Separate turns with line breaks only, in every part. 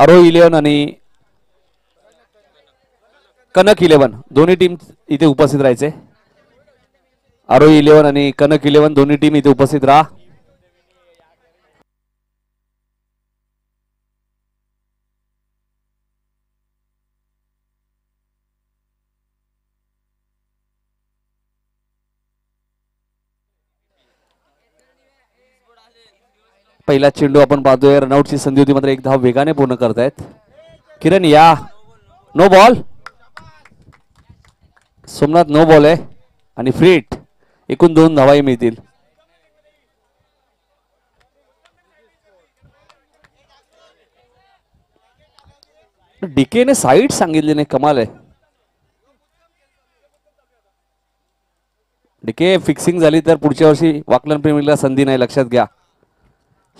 आरो 11 आणि कनक 11 दोन्ही टीम इथे उपस्थित राहायचे. आरो 11 आणि कनक 11 दोन्ही टीम इथे उपस्थित राहा. पहिला चेंडू आपण पाहतोय. रनआउटची संधी होती मात्र एक धाव वेगाने पूर्ण करतायत किरण. या no ball. Somnath no ball आहे आणि फ्री हिट. एकूण 2 धावाही मिळतील. डीकेने साईड सांगितली नाही. कमाल आहे. डीके फिक्सिंग झाली तर पुढच्या वर्षी वाकलन प्रीमियरला संधी नाही. लक्षात घ्या.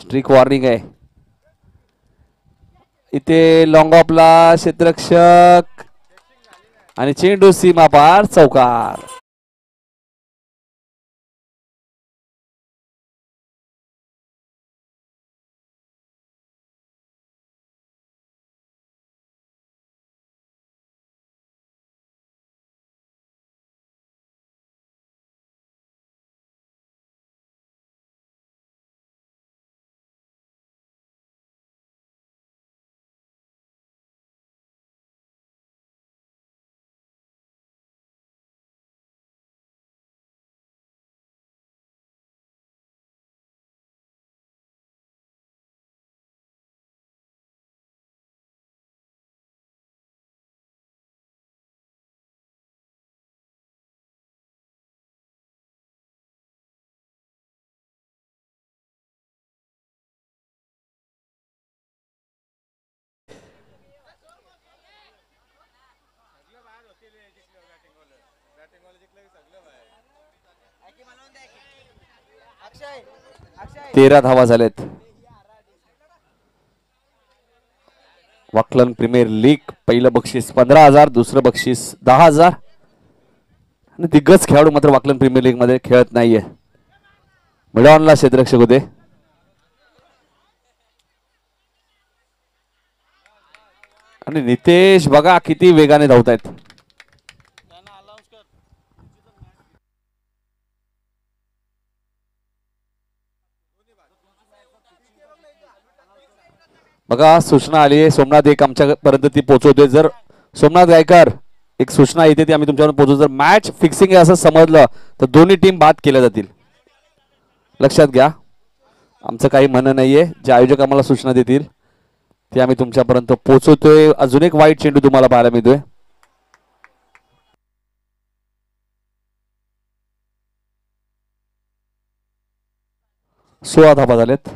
स्ट्रिक वॉर्निंग आहे. इथे लॉंग ऑफला क्षेत्ररक्षक आणि चेंडू सीमा पार. चौकार. तेरा धावा झालेत. वाकलन प्रीमियर लीग पहिलं बक्षीस 15,000, दुसरं बक्षीस 10,000. आणि दिग्गज खेळाडू मात्र वाकलन प्रीमियर लीग मध्ये खेळत नाहीये. मिडॉनला क्षेत्ररक्षक होते. आणि नितेश बघा किती वेगाने धावतायत. बघा सूचना आली आहे. सोमनाथ एक आमच्यापर्यंत ती पोहोचवतोय. जर सोमनाथ गायकर एक सूचना येते ती आम्ही तुमच्यावर पोहोचवतो. जर मॅच फिक्सिंग आहे असं समजलं तर दोन्ही टीम बाद केल्या जातील. लक्षात घ्या. आमचं काही म्हणणं नाहीये. जे आयोजक आम्हाला सूचना देतील ते आम्ही तुमच्यापर्यंत पोहोचवतोय. अजून एक वाईट चेंडू तुम्हाला पाहायला मिळतोय. 16 धाबा झालेत.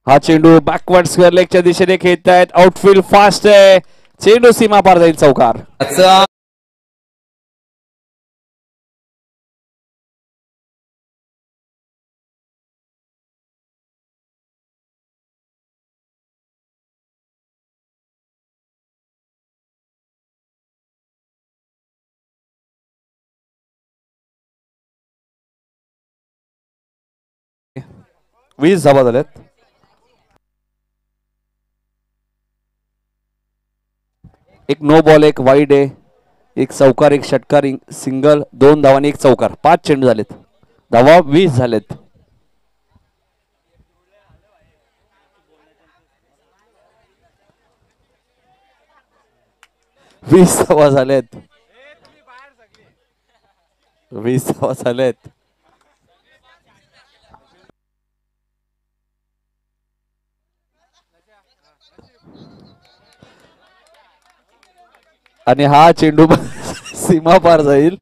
हा चेंडू बॅकवर्ड स्क्वेअर लेगच्या दिशेने खेळतायत. आउटफील्ड फास्ट आहे. चेंडू सीमा पार जाईल. चौकार. 20 धाबा झाल्यात. एक नो बॉल, एक वाईड आहे, एक चौकार, एक षटकार, सिंगल, 2 धावा आणि एक चौकार. 5 चेंडू झालेत. धावा 20 झालेत. 20 धावा झालेत. 20 धावा झालेत. आणि हा चेंडू सीमा पार जाईल.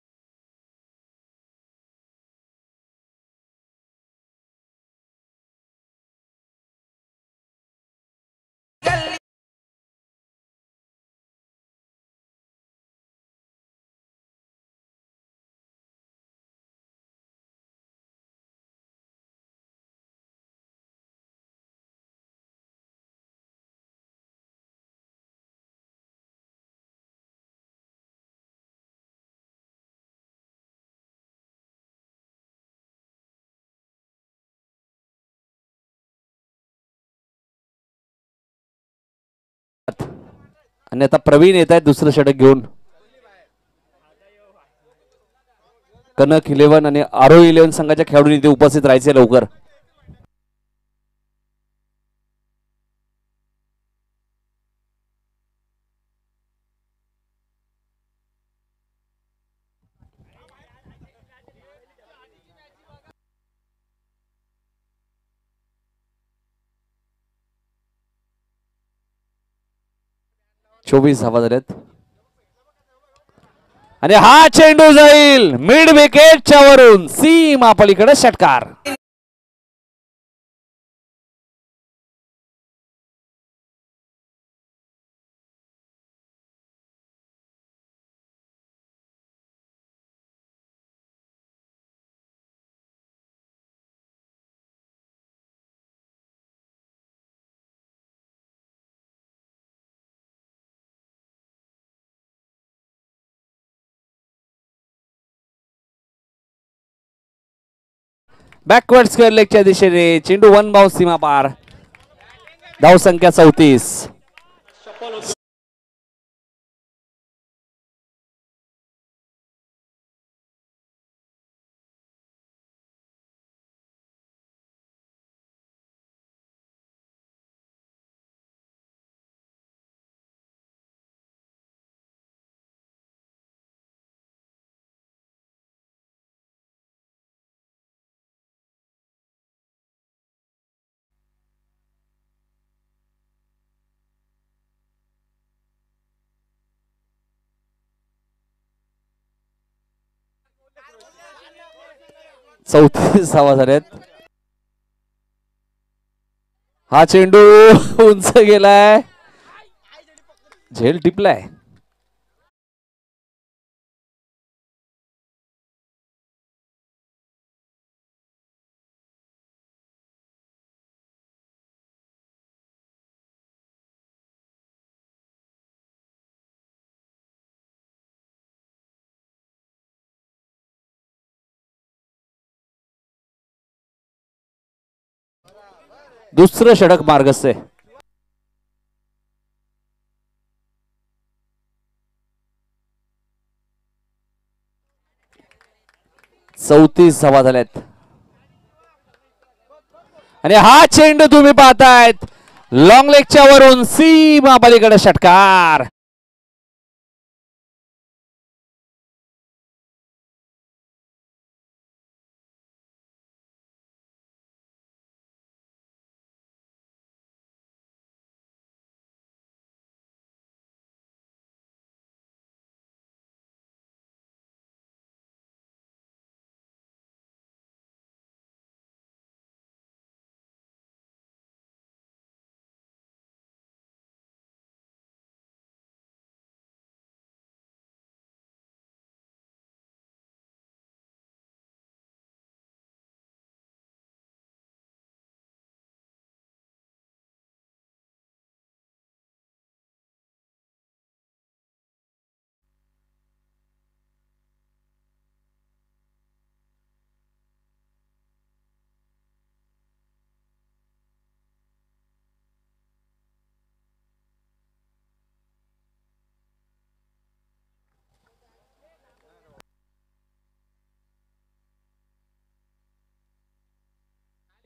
आणि आता प्रवीण येत आहेत दुसरं षटक घेऊन. कनक 11 आणि आरो 11 संघाच्या खेळाडूंनी इथे उपस्थित राहायचे लवकर. चोवीस धावा झाल्यात आणि हा चेंडू जाईल मिड विकेटच्या वरून सीमा पलीकडे षटकार. बॅकवर्ड स्क्वेअर लेगच्या दिशेने चेंडू वन बाउन्स सीमा पार. धाव संख्या 34. धावा झाल्यात. हा चेंडू उंच गेलाय. झेल टिपलाय. दुसरं षटक मार्गस्थ आहे. चौतीस धावा झाल्यात आणि हा चेंडू तुम्ही पाहतायत लॉंग लेगच्या वरून सीमा पलीकडे षटकार.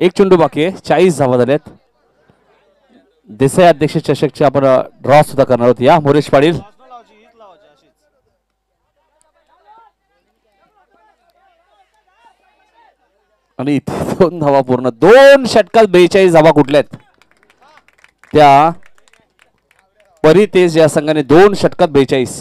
एक चेंडू बाकी आहे. 40 धावा झाल्यात. देसाई अध्यक्ष चषकचे आपण ड्रॉ सुद्धा करणार आहोत. या मोरेश पाटील. आणि इथे 2 धावा पूर्ण. 2 षटकात 42 धावा कुठल्यात त्या परितेज या संघाने 2 षटकात 42.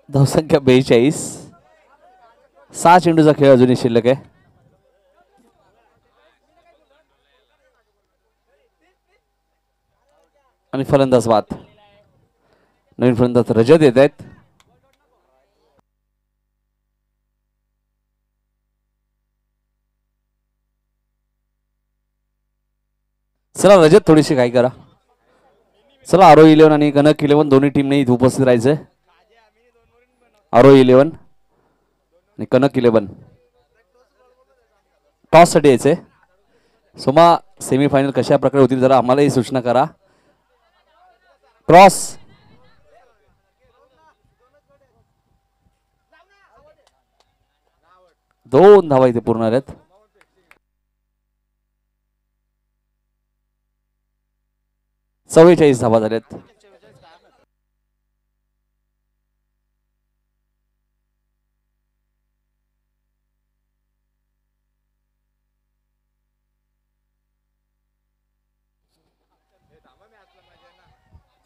धावसंख्या 42. 6 चेंडूचा खेळ अजूनही शिल्लक आहे. आणि फलंदाज बाद. नवीन फलंदाज रजत येत आहेत. चला रजत थोडीशी काय करा. चला आरो 11 आणि कनक 11 दोन्ही टीमने इथे उपस्थित राहायचंय. आरो 11 आणि कनक 11 टॉस साठी यायचंय. सोमा सेमीफायनल कशा प्रकारे होतील जरा आम्हालाही सूचना करा. क्रॉस 2 धावा इथे पूर्ण आहेत. चव्वेचाळीस धावा झाल्यात.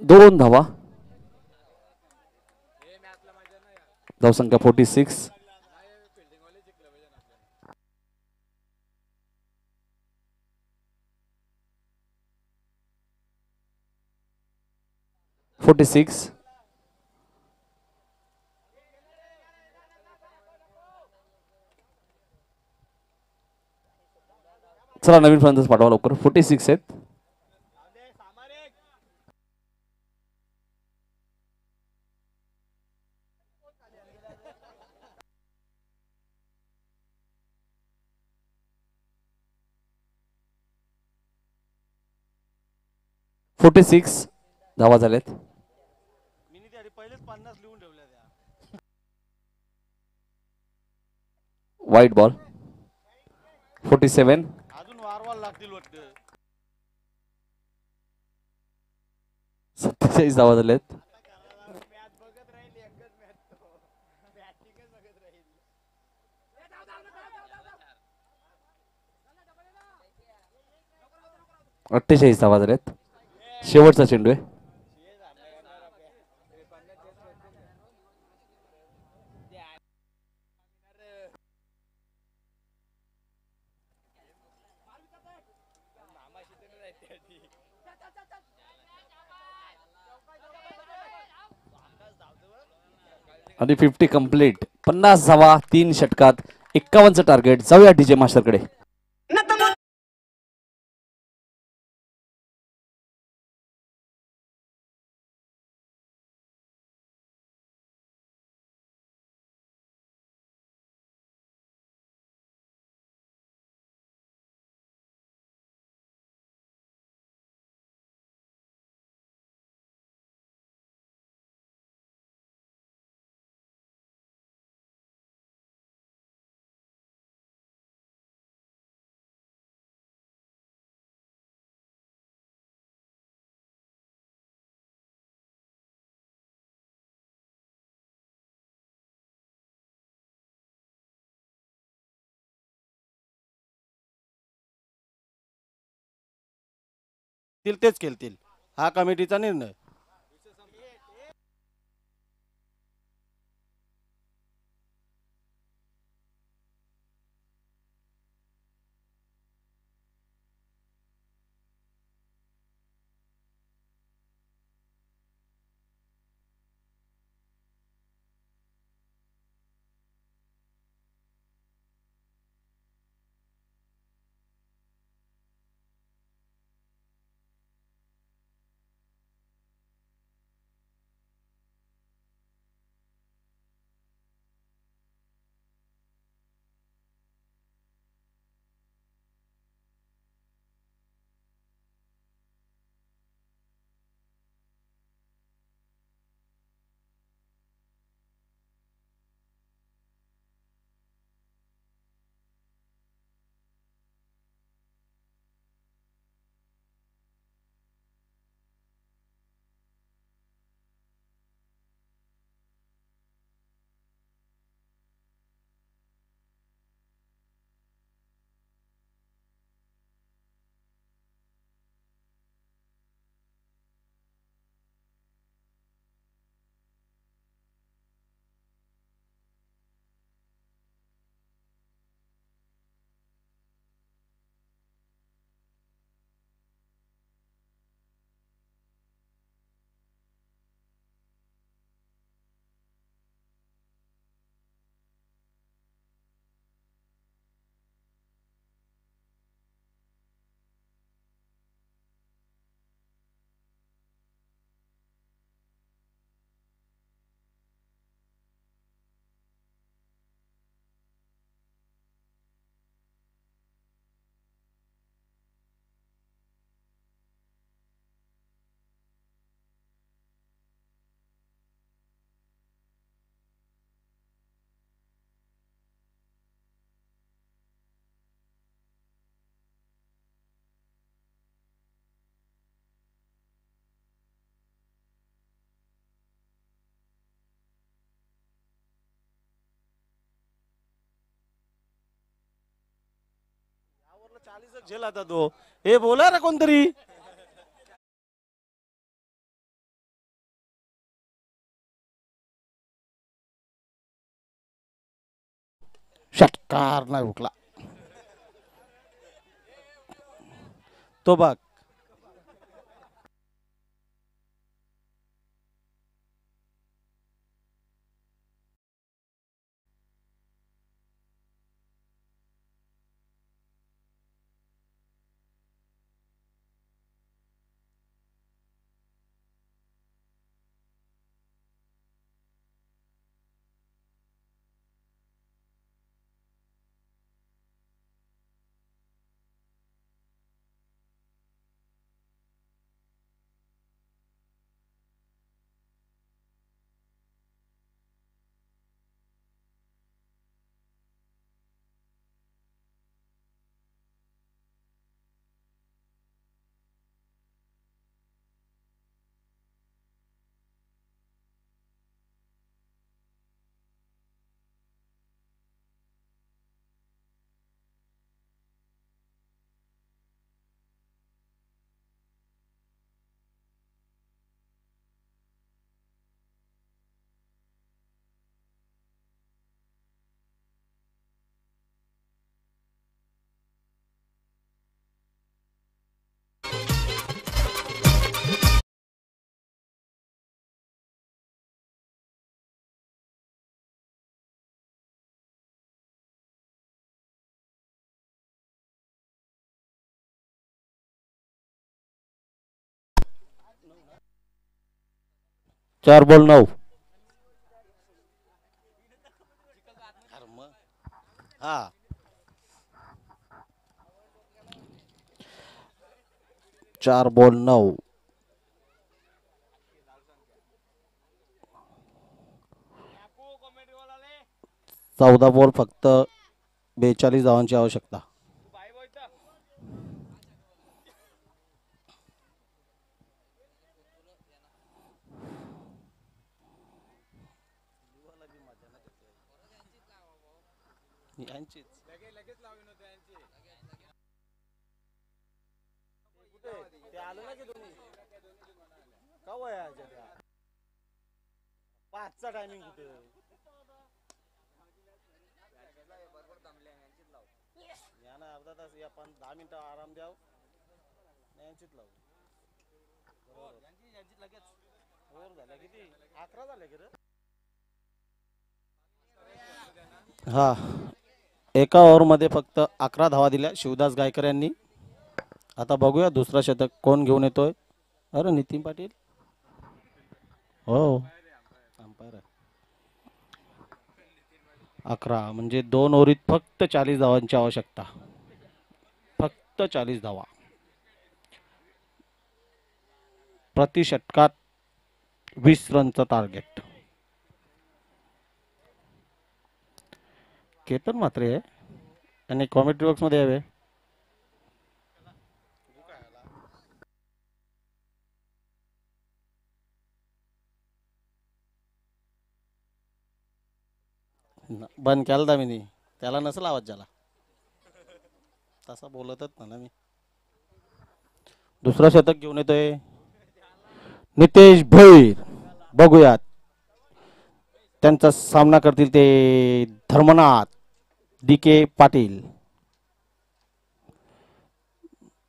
दोन धावा. धावसंख्या 46. 46. चला नवीन फलंदाज पाठवा लवकर. 46 आहेत. धावा झाल्यात. वाईट बॉल. 47. 47 धावा झाल्यात. अठ्ठेचाळीस धावा झाल्यात. शेवटचा चेंडू आहे. आणि 50 कंप्लीट. 50 धावा 3 षटकात 51चं टार्गेट. जाऊया डीजे मास्टरकडे.
तेच खेळतील हा कमिटीचा निर्णय. 40 झेल आता तो. हे बोला रे कोणतरी. षटकार नाही उठला. तो बघ. चार बॉल 9. हा. 4 बॉल 9. 14 बॉल फक्त 42 धावांची आवश्यकता. पाचचा टायमिंग कुठे. यानं अर्धा तास या 10 मिनिटं आराम द्याव. यांचीच लावू. ओव्हर झाल्या किती. 11 झाले की रे. हा. एका ओव्हरमध्ये फक्त 11 धावा दिल्या शिवदास गायकर यांनी. आता बघूया दुसरा शतक कोण घेऊन येतोय. अरे नितीन पाटील. हो. अंपायर 11 म्हणजे 2 ओव्हरीत फक्त 40 धावांची आवश्यकता. फक्त 40 धावा. प्रति षटकात 20 रनचं टार्गेट. केतन मात्रे आहे आणि कॉमेंट्री बॉक्स मध्ये यावे. बंद केला होता मी. त्याला नसेल आवाज झाला. तसा बोलतच ना मी. दुसरा शतक घेऊन येतोय नितेश भैर. बघूयात त्यांचा सामना करतील ते धर्मनाथ DK पाटील.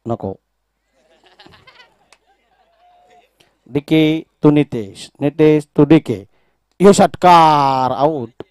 नको. DK to Nitesh. Nitesh to DK. यो षटकार आउट.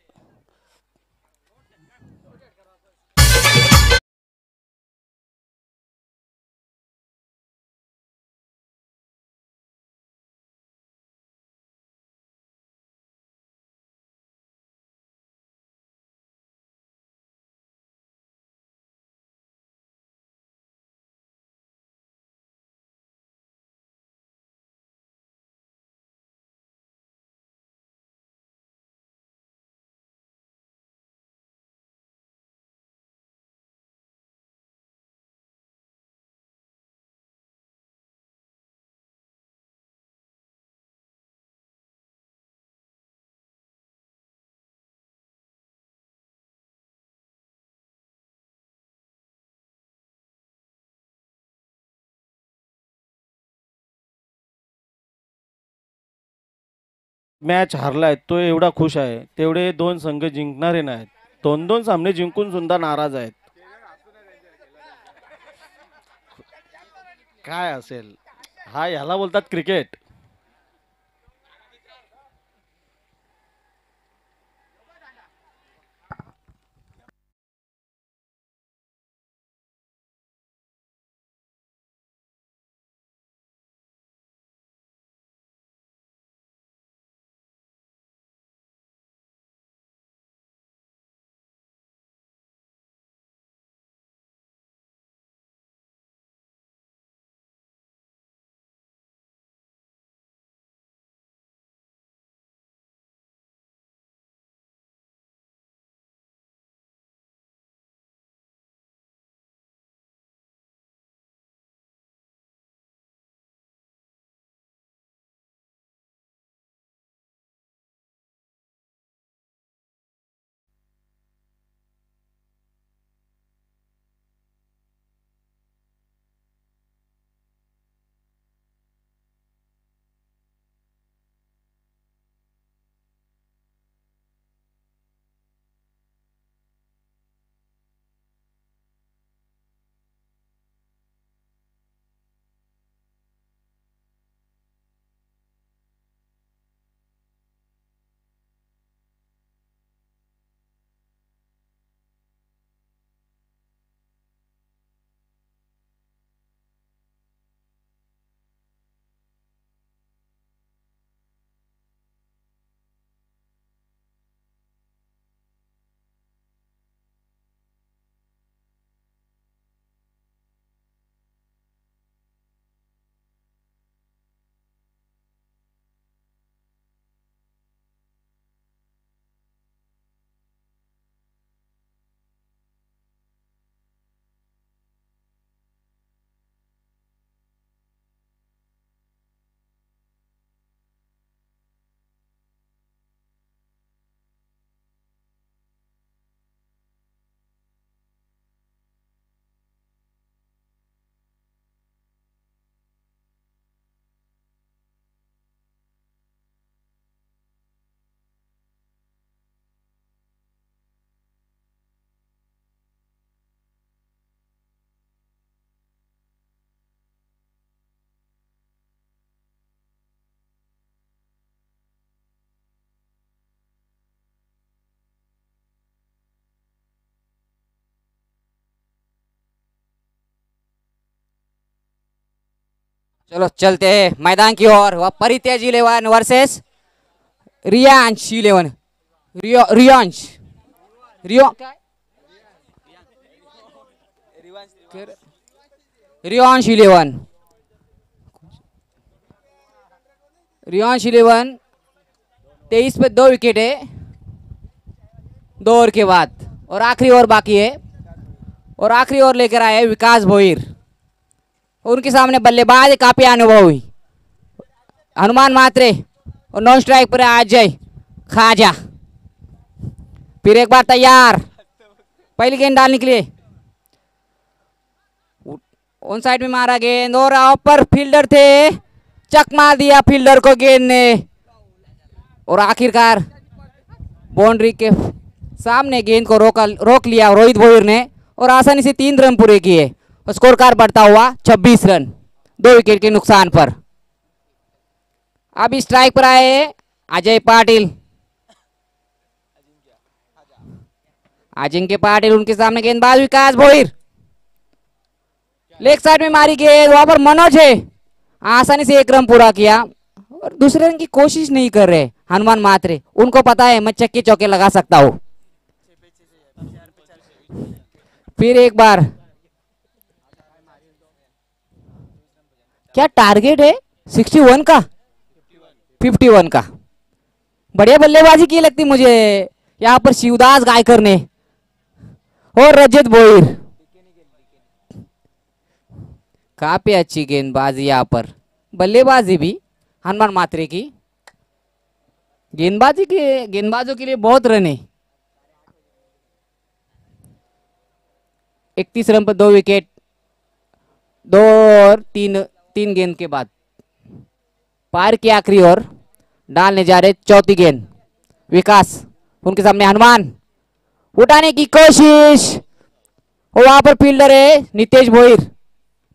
मॅच हारलाय तो एवढा खुश आहे तेवढे दोन संघ जिंकणारे नाहीत. दोन दोन सामने जिंकून सुद्धा नाराज आहेत. काय असेल हा ह्याला बोलतात क्रिकेट.
चलो चलते हैं मैदान की ओर। वह परितेज 11 वर्सेस रियांश 11। रियांश रियो रियांश 11। रियांश 11 23 पे 2 विकेट है 2 ओवर के बाद, और आखिरी ओवर बाकी है। और आखिरी ओवर लेकर आए हैं विकास भोईर। उनके सामने बल्लेबाज काफी अनुभवी हनुमान मात्रे, और नॉन स्ट्राइक पर अजय खाजा। फिर एक बार तैयार पहली गेंद डालने के लिए। ऑन साइड में मारा गेंद और ऊपर फील्डर थे, चक मार दिया फील्डर को गेंद ने, और आखिरकार बाउंड्री के सामने गेंद को रोक लिया रोहित भोईर ने, और आसानी से 3 रन पूरे किए। स्कोर कार्ड बढ़ता हुआ 26 रन 2 विकेट के नुकसान पर। अभी स्ट्राइक पर आए अजय पाटिल। अजिंक्य पाटिल, उनके सामने गेंदबाज विकास भोईर। लेग साइड में मारी गेंद, वहां पर मनोज है, आसानी से 1 रन पूरा किया, और दूसरे रन की कोशिश नहीं कर रहे हनुमान मात्रे। उनको पता है मैं चक्के चौके लगा सकता हूं। फिर एक बार क्या टारगेट है 61 का 51 का। बढ़िया बल्लेबाजी की लगती मुझे यहाँ पर शिवदास गायकर ने और रजत भोईर। काफी अच्छी गेंदबाजी यहाँ पर, बल्लेबाजी भी हनुमान मात्रे की। गेंदबाजों के लिए बहुत रन है। 31 रन पर 2 विकेट 2 और 3 गेंद के बाद। पार की आखिरी ओवर डालने जा रहे चौथी गेंद। विकास उनके सामने हनुमान उठाने की कोशिश और वहां पर फील्डर है नितेश भोईर,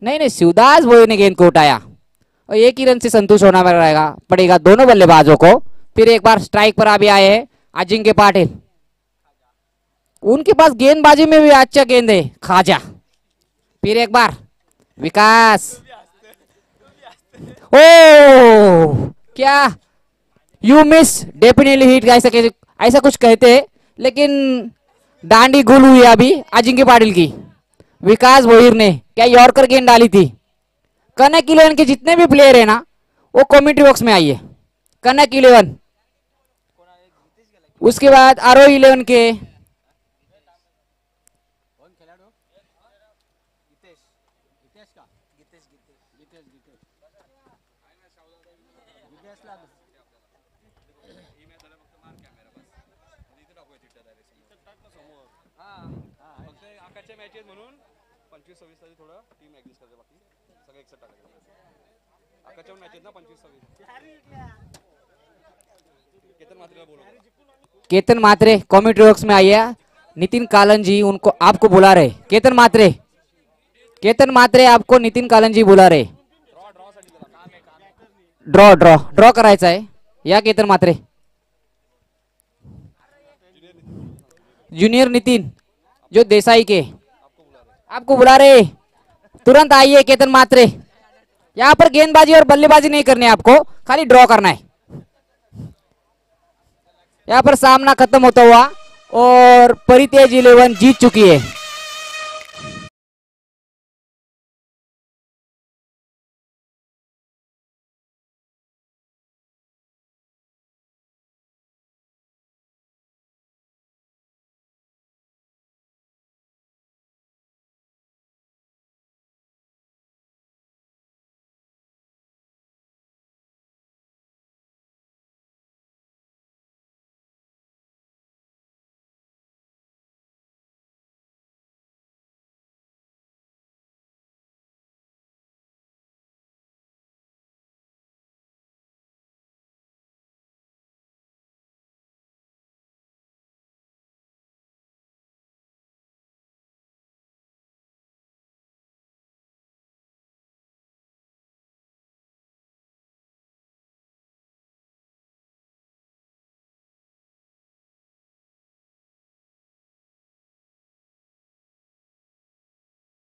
नहीं शिवदास भोईर ने गेंद को उठाया और एक ही रन से संतुष्ट होना पड़ेगा दोनों बल्लेबाजों को। फिर एक बार स्ट्राइक पर अभी आए हैं अजिंक्य पाटिल, उनके पास गेंदबाजी में भी अच्छा गेंद है खाजा। फिर एक बार विकास, ओ क्या यू मिस डेफिनेटली हिट ऐसा कुछ कहते हैं, लेकिन डांडी गुल हुई अभी अजिंक्य पाटिल की। विकास भोईर ने क्या यॉर्कर गेंद डाली थी। कनक 11 के जितने भी प्लेयर है ना वो कमेंट्री बॉक्स में आइए। कनक 11, उसके बाद आरो 11 के केतन मात्रे कमेंट्री बॉक्स में आइए। नितिन कालन जी उनको आपको बुला रहे। केतन मात्रे आपको नितिन कालन जी बुला रहे। ड्रॉ करायचा आहे या केतन मात्रे। जूनियर नितिन जो देसाई के आपको बुला रहे, तुरंत आइए केतन मात्रे। यहाँ पर गेंदबाजी और बल्लेबाजी नहीं करनी है आपको, खाली ड्रॉ करना है। यहाँ पर सामना खत्म होता हुआ और परितेज 11 जीत चुकी है।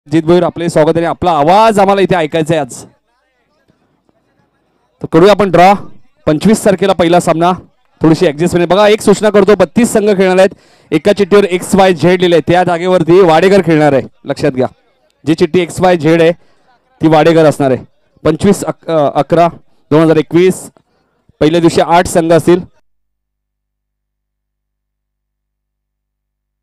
जित भोईर आपले स्वागत आहे। आपला आवाज आम्हाला इथे ऐकायचा आहे आज, तर करूया आपण ड्रॉ। 25 तारखेला पहिला सामना, थोडीशी ऍडजस्टमेंट बघा। एक सूचना करतो, 32 संघ खेळणार आहेत। एका चिठ्ठीवर XYZ लिहिलंय, त्या जागेवरती वाडेकर खेळणार आहे, लक्षात घ्या। जी चिठ्ठी XYZ आहे ती वाडेकर असणार आहे। 25/11/2021 पहिल्या दिवशी 8 संघ असतील।